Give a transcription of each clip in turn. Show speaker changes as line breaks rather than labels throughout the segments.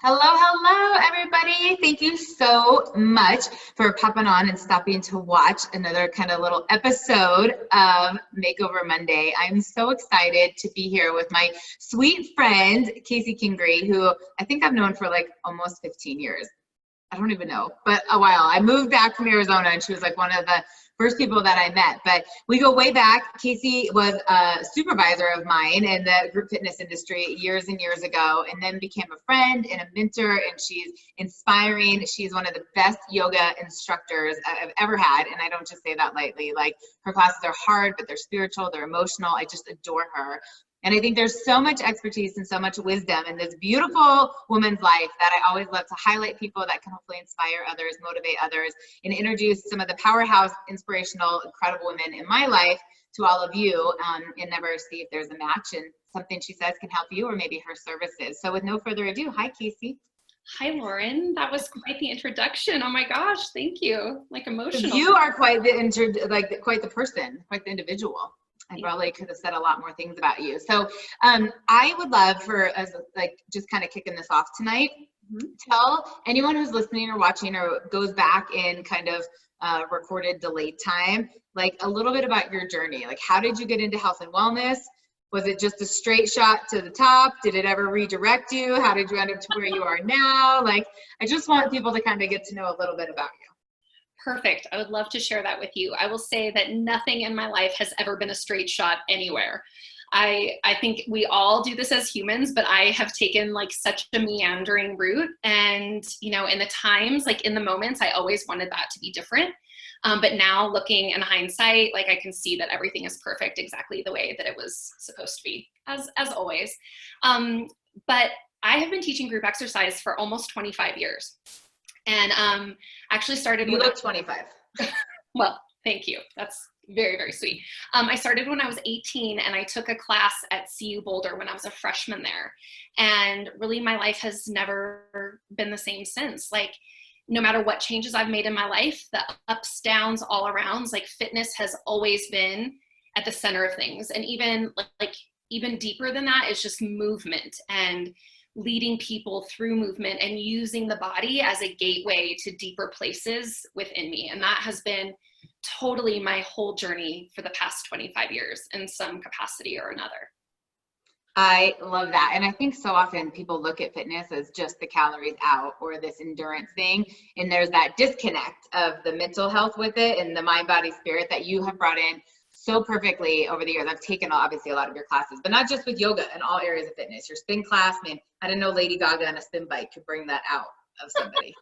Hello, everybody. Thank you so much for popping on and stopping to watch another kind of little episode of Makeover Monday. I'm so excited to be here with my sweet friend, Casey Kingery, who I think I've known for like almost 15 years. I don't even know, but a while. I moved back from Arizona and she was like one of the first people that I met, but we go way back. Casey was a supervisor of mine in the group fitness industry years and years ago, and then became a friend and a mentor, and she's inspiring. She's one of the best yoga instructors I've ever had, and I don't just say that lightly. Like, her classes are hard, but they're spiritual, they're emotional. I just adore her. And I think there's so much expertise and so much wisdom in this beautiful woman's life that I always love to highlight people that can hopefully inspire others, motivate others, and introduce some of the powerhouse, inspirational, incredible women in my life to all of you, and never see if there's a match and something she says can help you, or maybe her services. So with no further ado, hi, Casey.
Hi, Lauren. That was quite the introduction. Oh my gosh, thank you. Like emotional.
You are quite the quite the person, quite the individual. I probably could have said a lot more things about you. So I would love for us, like, just kind of kicking this off tonight, tell anyone who's listening or watching or goes back in kind of recorded delayed time, like a little bit about your journey. Like, how did you get into health and wellness? Was it just a straight shot to the top? Did it ever redirect you? How did you end up to where you are now? Like, I just want people to kind of get to know a little bit about you.
Perfect. I would love to share that with you. I will say that nothing in my life has ever been a straight shot anywhere. I think we all do this as humans, but I have taken like such a meandering route. And, you know, in the times, like in the moments, I always wanted that to be different. But now looking in hindsight, like I can see that everything is perfect exactly the way that it was supposed to be, as always. But I have been teaching group exercise for almost 25 years. And actually started
You look 25.
Well, thank you. That's very, very sweet. I started when I was 18, and I took a class at CU Boulder when I was a freshman there. And really my life has never been the same since. Like, no matter what changes I've made in my life, the ups, downs, all arounds, like fitness has always been at the center of things. And even deeper than that is just movement and leading people through movement and using the body as a gateway to deeper places within me. And that has been totally my whole journey for the past 25 years in some capacity or another.
I love that. And I think so often people look at fitness as just the calories out or this endurance thing. And there's that disconnect of the mental health with it and the mind, body, spirit that you have brought in so perfectly over the years. I've taken obviously a lot of your classes, but not just with yoga, in all areas of fitness. Your spin class, man, I didn't know Lady Gaga on a spin bike could bring that out of somebody.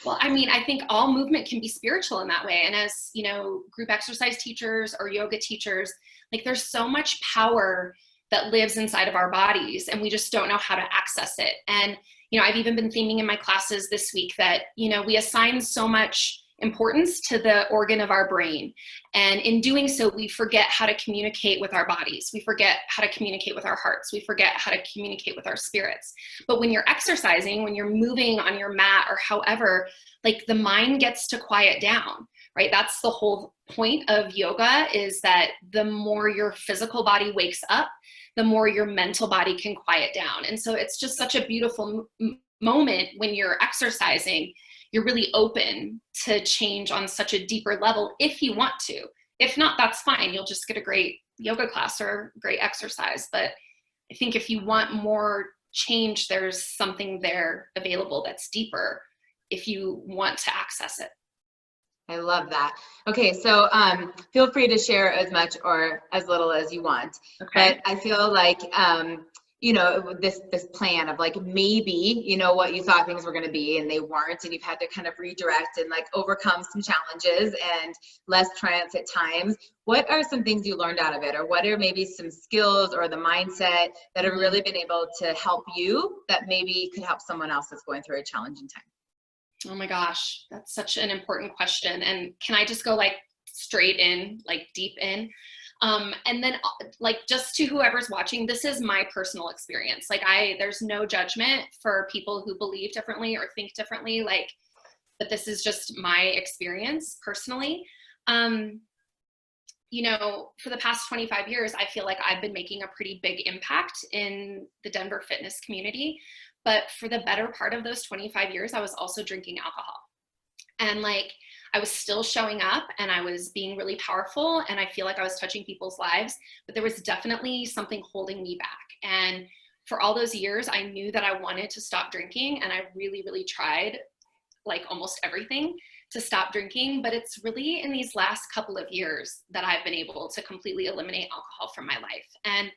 Well, I mean, I think all movement can be spiritual in that way. And as, you know, group exercise teachers or yoga teachers, like there's so much power that lives inside of our bodies, and we just don't know how to access it. And, you know, I've even been theming in my classes this week that, you know, we assign so much importance to the organ of our brain. And in doing so, we forget how to communicate with our bodies. We forget how to communicate with our hearts. We forget how to communicate with our spirits. But when you're exercising, when you're moving on your mat or however, like the mind gets to quiet down, right? That's the whole point of yoga, is that the more your physical body wakes up, the more your mental body can quiet down. And so it's just such a beautiful moment when you're exercising. You're really open to change on such a deeper level if you want to. If not, that's fine. You'll just get a great yoga class or great exercise. But I think if you want more change, there's something there available that's deeper if you want to access it.
I love that. Okay, so feel free to share as much or as little as you want.
Okay.
But I feel like you know, this plan of like maybe, you know, what you thought things were going to be and they weren't, and you've had to kind of redirect and like overcome some challenges and less triumphs at times. What are some things you learned out of it, or what are maybe some skills or the mindset that have really been able to help you that maybe could help someone else that's going through a challenging time?
Oh my gosh, that's such an important question. And can I just go like straight in, like deep in? And then like just to whoever's watching, this is my personal experience. Like there's no judgment for people who believe differently or think differently, like, but this is just my experience personally. You know, for the past 25 years, I feel like I've been making a pretty big impact in the Denver fitness community. But for the better part of those 25 years, I was also drinking alcohol. And like, I was still showing up and I was being really powerful and I feel like I was touching people's lives, but there was definitely something holding me back. And for all those years, I knew that I wanted to stop drinking, and I really, really tried like almost everything to stop drinking. But it's really in these last couple of years that I've been able to completely eliminate alcohol from my life. And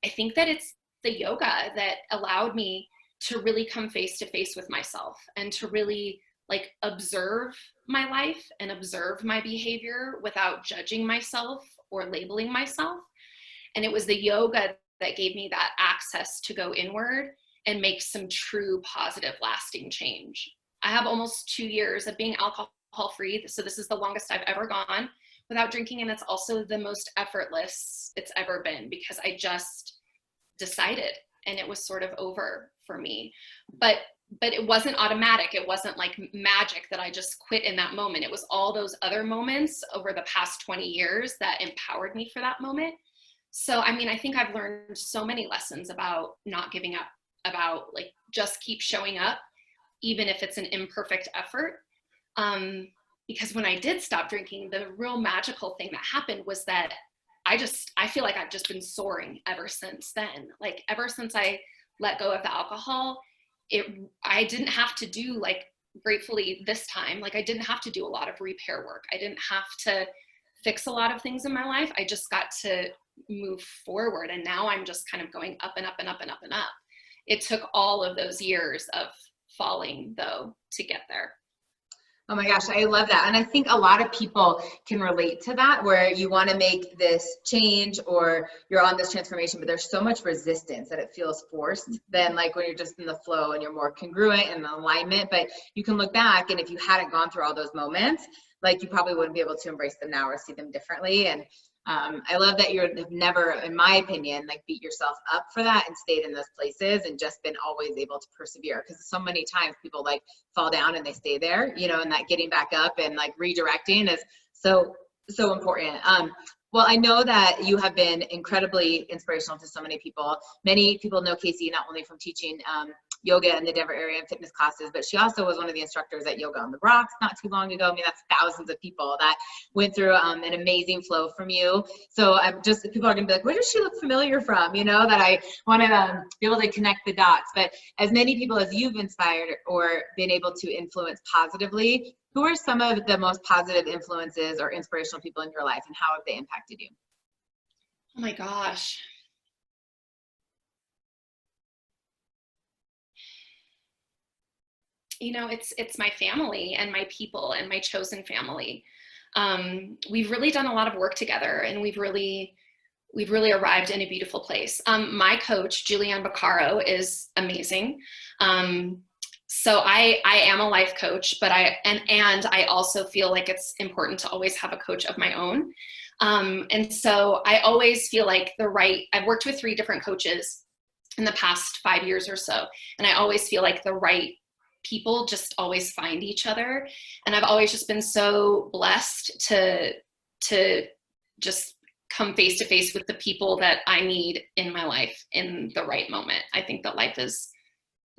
I think that it's the yoga that allowed me to really come face to face with myself and to really like observe my life and observe my behavior without judging myself or labeling myself. And it was the yoga that gave me that access to go inward and make some true positive lasting change. I have almost 2 years of being alcohol free. So this is the longest I've ever gone without drinking. And it's also the most effortless it's ever been, because I just decided and it was sort of over for me. But it wasn't automatic. It wasn't like magic that I just quit in that moment. It was all those other moments over the past 20 years that empowered me for that moment. So, I mean, I think I've learned so many lessons about not giving up, about like just keep showing up, even if it's an imperfect effort. Because when I did stop drinking, the real magical thing that happened was that I feel like I've just been soaring ever since then. Like ever since I let go of the alcohol, I didn't have to do, like, gratefully this time, like I didn't have to do a lot of repair work. I didn't have to fix a lot of things in my life. I just got to move forward. And now I'm just kind of going up and up and up and up and up. It took all of those years of falling though to get there.
Oh my gosh, I love that. And I think a lot of people can relate to that, where you want to make this change or you're on this transformation, but there's so much resistance that it feels forced than like when you're just in the flow and you're more congruent and in alignment. But you can look back, and if you hadn't gone through all those moments, like you probably wouldn't be able to embrace them now or see them differently. And I love that you've never, in my opinion, like beat yourself up for that and stayed in those places and just been always able to persevere. Because so many times people like fall down and they stay there, you know, and that getting back up and like redirecting is so important. Well, I know that you have been incredibly inspirational to so many people. Many people know Casey not only from teaching yoga in the Denver area and fitness classes, but she also was one of the instructors at Yoga on the Rocks not too long ago. I mean, that's thousands of people that went through an amazing flow from you. So people are gonna be like, where does she look familiar from? You know, that I want to be able to connect the dots. But as many people as you've inspired or been able to influence positively, who are some of the most positive influences or inspirational people in your life, and how have they impacted you?
Oh my gosh. You know, it's my family and my people and my chosen family. We've really done a lot of work together, and we've really arrived in a beautiful place. My coach, Julianne Baccaro, is amazing. So I am a life coach, but I also feel like it's important to always have a coach of my own. And so I always feel like I've worked with 3 different coaches in the past 5 years or so. And I always feel like the right people just always find each other. And I've always just been so blessed to just come face to face with the people that I need in my life in the right moment. I think that life is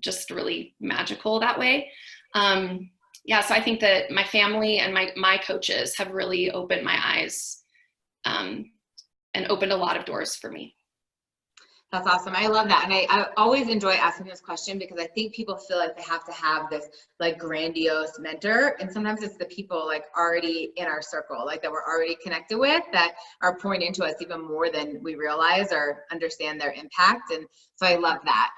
just really magical that way. Yeah, so I think that my family and my coaches have really opened my eyes and opened a lot of doors for me.
That's awesome. I love that. And I always enjoy asking this question, because I think people feel like they have to have this like grandiose mentor. And sometimes it's the people like already in our circle, like that we're already connected with, that are pouring into us even more than we realize or understand their impact. And so I love that.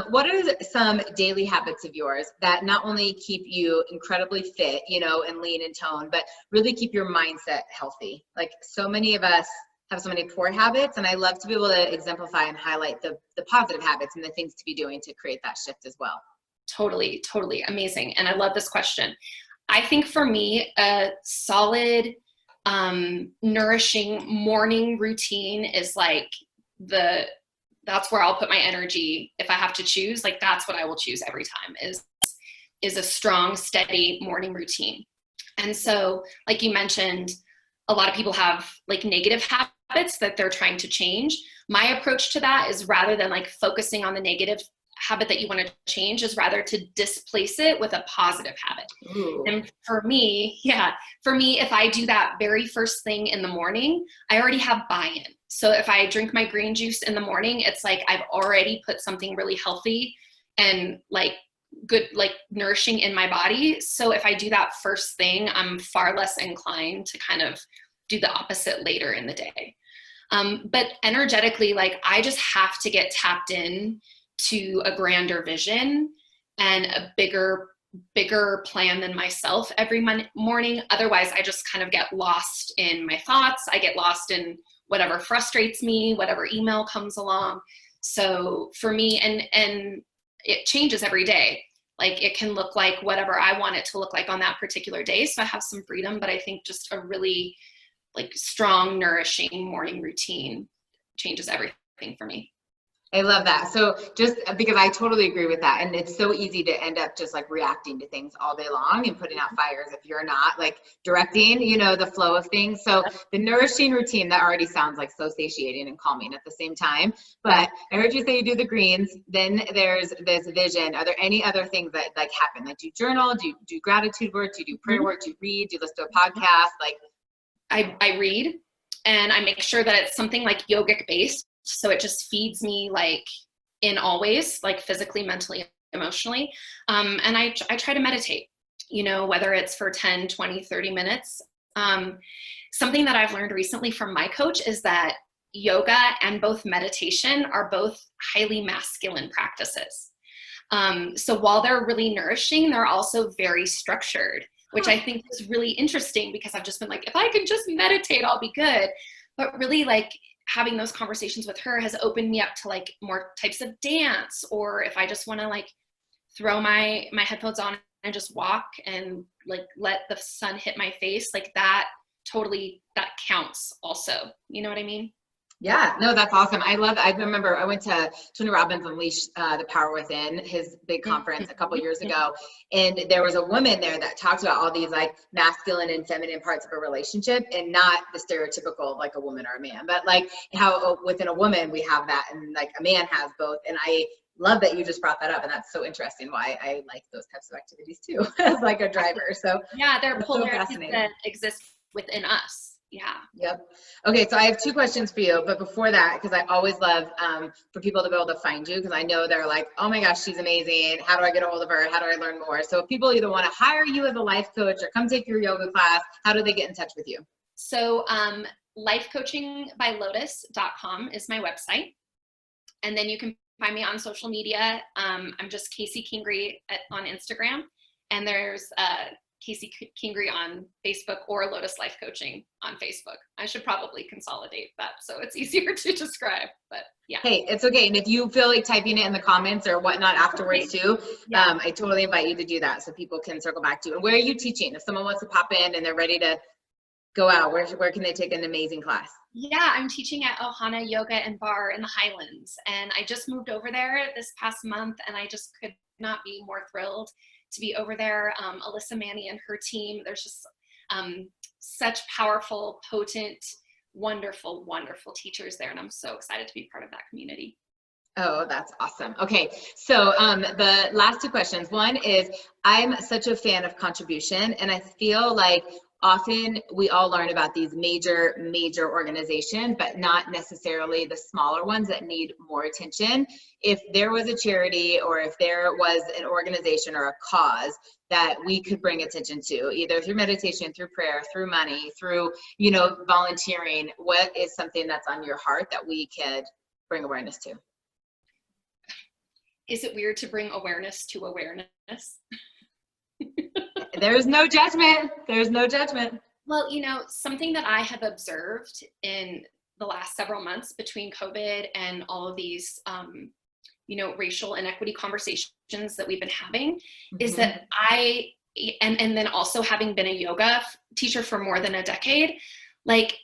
What are some daily habits of yours that not only keep you incredibly fit, you know, and lean and tone, but really keep your mindset healthy? Like so many of us have so many poor habits, and I love to be able to exemplify and highlight the positive habits and the things to be doing to create that shift as well.
Totally amazing. And I love this question. I think for me, a solid, nourishing morning routine is like that's where I'll put my energy. If I have to choose, like that's what I will choose every time is a strong, steady morning routine. And so, like you mentioned, a lot of people have like negative habits that they're trying to change. My approach to that is, rather than like focusing on the negative habit that you want to change is rather to displace it with a positive habit.
Ooh.
And for me, if I do that very first thing in the morning, I already have buy-in. So if I drink my green juice in the morning, it's like I've already put something really healthy and like good, like nourishing in my body. So if I do that first thing, I'm far less inclined to kind of do the opposite later in the day. But energetically, like I just have to get tapped in to a grander vision and a bigger plan than myself every morning. Otherwise, I just kind of get lost in my thoughts. I get lost in whatever frustrates me, whatever email comes along. So for me, and it changes every day. Like it can look like whatever I want it to look like on that particular day. So I have some freedom, but I think just a really like strong, nourishing morning routine changes everything for me.
I love that. So just because I totally agree with that. And it's so easy to end up just like reacting to things all day long and putting out fires if you're not like directing, you know, the flow of things. So the nourishing routine, that already sounds like so satiating and calming at the same time. But I heard you say you do the greens, then there's this vision. Are there any other things that like happen? Like do you journal? Do you do gratitude work? Do you do prayer work? Do you read? Do you listen to a podcast? Like
I read, and I make sure that it's something like yogic based. So it just feeds me like in all ways, like physically, mentally, emotionally. And I try to meditate, you know, whether it's for 10, 20, 30 minutes. Something that I've learned recently from my coach is that yoga and both meditation are both highly masculine practices. So while they're really nourishing, they're also very structured, which I think is really interesting because I've just been like, if I can just meditate, I'll be good. But really like having those conversations with her has opened me up to like more types of dance, or if I just want to like throw my headphones on and just walk and like let the sun hit my face, like that counts also. You know what I mean?
yeah, no, that's awesome. I remember I went to Tony Robbins Unleash the Power Within, his big conference a couple years ago. And there was a woman there that talked about all these like masculine and feminine parts of a relationship, and not the stereotypical like a woman or a man, but like how within a woman we have that and like a man has both. And I love that you just brought that up. And that's so interesting why I like those types of activities too, as like a driver. So
yeah, they're polarities
so
that exist within us. Yeah.
Yep. Okay, so I have two questions for you, but before that, because I always love for people to be able to find you, because I know they're like, oh my gosh, she's amazing. How do I get a hold of her? How do I learn more? So if people either want to hire you as a life coach or come take your yoga class, how do they get in touch with you?
So lifecoachingbylotus.com is my website. And then you can find me on social media. I'm just Casey Kingery on Instagram. And there's Casey Kingery on Facebook, or Lotus Life Coaching on Facebook. I should probably consolidate that so it's easier to describe, but yeah.
Hey, it's okay. And if you feel like typing it in the comments or whatnot afterwards too, yeah. I totally invite you to do that so people can circle back to you. And where are you teaching? If someone wants to pop in and they're ready to go out, where can they take an amazing class?
Yeah, I'm teaching at Ohana Yoga and Bar in the Highlands. And I just moved over there this past month, and I just could not be more thrilled to be over there. Alyssa Manny and her team, there's just such powerful, potent, wonderful, wonderful teachers there. And I'm so excited to be part of that community.
Oh, that's awesome. Okay, so the last two questions. One is, I'm such a fan of contribution, and I feel like often we all learn about these major organizations, but not necessarily the smaller ones that need more attention. If there was a charity, or if there was an organization or a cause that we could bring attention to, either through meditation, through prayer, through money, through, you know, volunteering, what is something that's on your heart that we could bring awareness to?
Is it weird to bring awareness to awareness?
There's no judgment. There's no judgment.
Well, you know, something that I have observed in the last several months between COVID and all of these, you know, racial inequity conversations that we've been having, is that and then also having been a yoga teacher for more than a decade, like,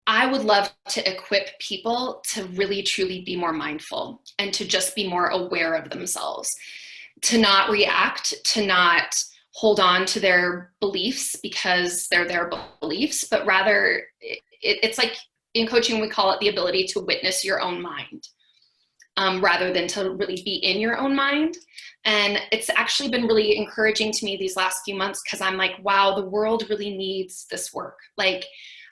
I would love to equip people to really, truly be more mindful and to just be more aware of themselves, to not react, to not hold on to their beliefs because they're their beliefs, but rather it's like in coaching, we call it the ability to witness your own mind. rather than to really be in your own mind. And it's actually been really encouraging to me these last few months, because I'm like, wow, the world really needs this work. Like,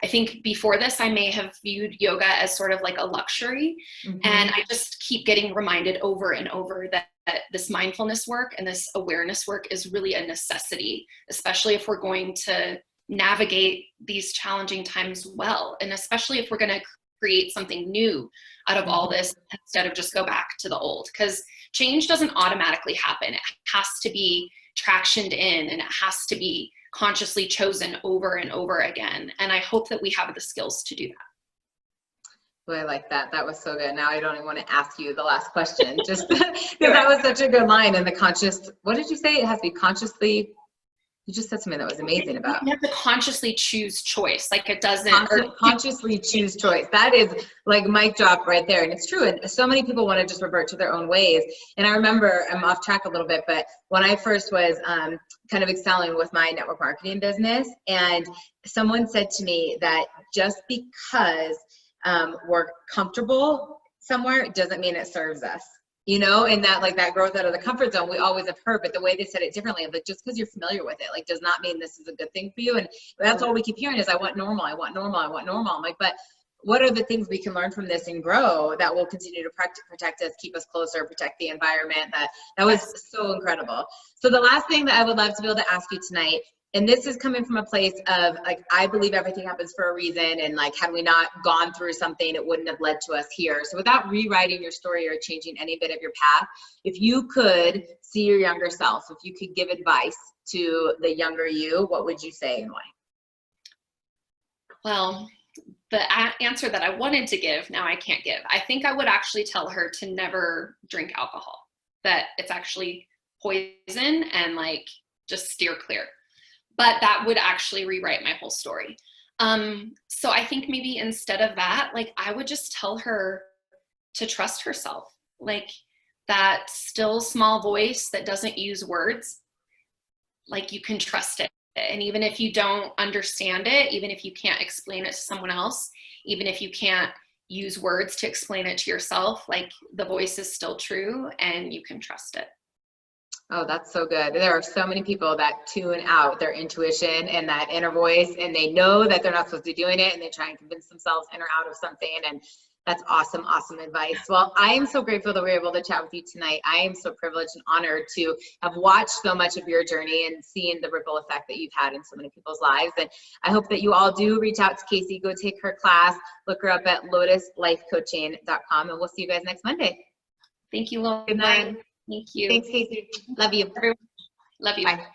I think before this, I may have viewed yoga as sort of like a luxury.
Mm-hmm.
And I just keep getting reminded over and over that this mindfulness work and this awareness work is really a necessity, especially if we're going to navigate these challenging times well. And especially if we're going to create something new out of all this, instead of just go back to the old. Because change doesn't automatically happen. It has to be tractioned in, and it has to be consciously chosen over and over again. And I hope that we have the skills to do that.
Well, I like that. That was so good. Now I don't even want to ask you the last question, just because that was such a good line. And the conscious, what did you say? It has to be consciously. You just said something that was amazing about.
You have to consciously choose choice. Like, it doesn't
consciously choose choice. That is like mic drop right there. And it's true. And so many people want to just revert to their own ways. And I remember, I'm off track a little bit, but when I first was kind of excelling with my network marketing business, and someone said to me that just because we're comfortable somewhere doesn't mean it serves us. You know, and that like that growth out of the comfort zone, we always have heard, but the way they said it differently, like just because you're familiar with it, like does not mean this is a good thing for you. And that's all we keep hearing is I want normal, I want normal, I want normal. I'm like, but what are the things we can learn from this and grow that will continue to protect us, keep us closer, protect the environment? That was so incredible. So the last thing that I would love to be able to ask you tonight, and this is coming from a place of like, I believe everything happens for a reason. And like, had we not gone through something, it wouldn't have led to us here. So without rewriting your story or changing any bit of your path, if you could see your younger self, if you could give advice to the younger you, what would you say and why?
Well, the answer that I wanted to give, now I can't give. I think I would actually tell her to never drink alcohol, that it's actually poison, and like, just steer clear. But that would actually rewrite my whole story. So I think maybe instead of that, like, I would just tell her to trust herself, like that still small voice that doesn't use words, like you can trust it. And even if you don't understand it, even if you can't explain it to someone else, even if you can't use words to explain it to yourself, like the voice is still true and you can trust it.
Oh, that's so good. There are so many people that tune out their intuition and that inner voice, and they know that they're not supposed to be doing it, and they try and convince themselves in or out of something. And that's awesome, awesome advice. Well, I am so grateful that we were able to chat with you tonight. I am so privileged and honored to have watched so much of your journey and seen the ripple effect that you've had in so many people's lives. And I hope that you all do reach out to Casey, go take her class, look her up at lotuslifecoaching.com, and we'll see you guys next Monday.
Thank you, Lauren.
Good night.
Thank you.
Thanks, Casey. Love you.
Love you.
Bye.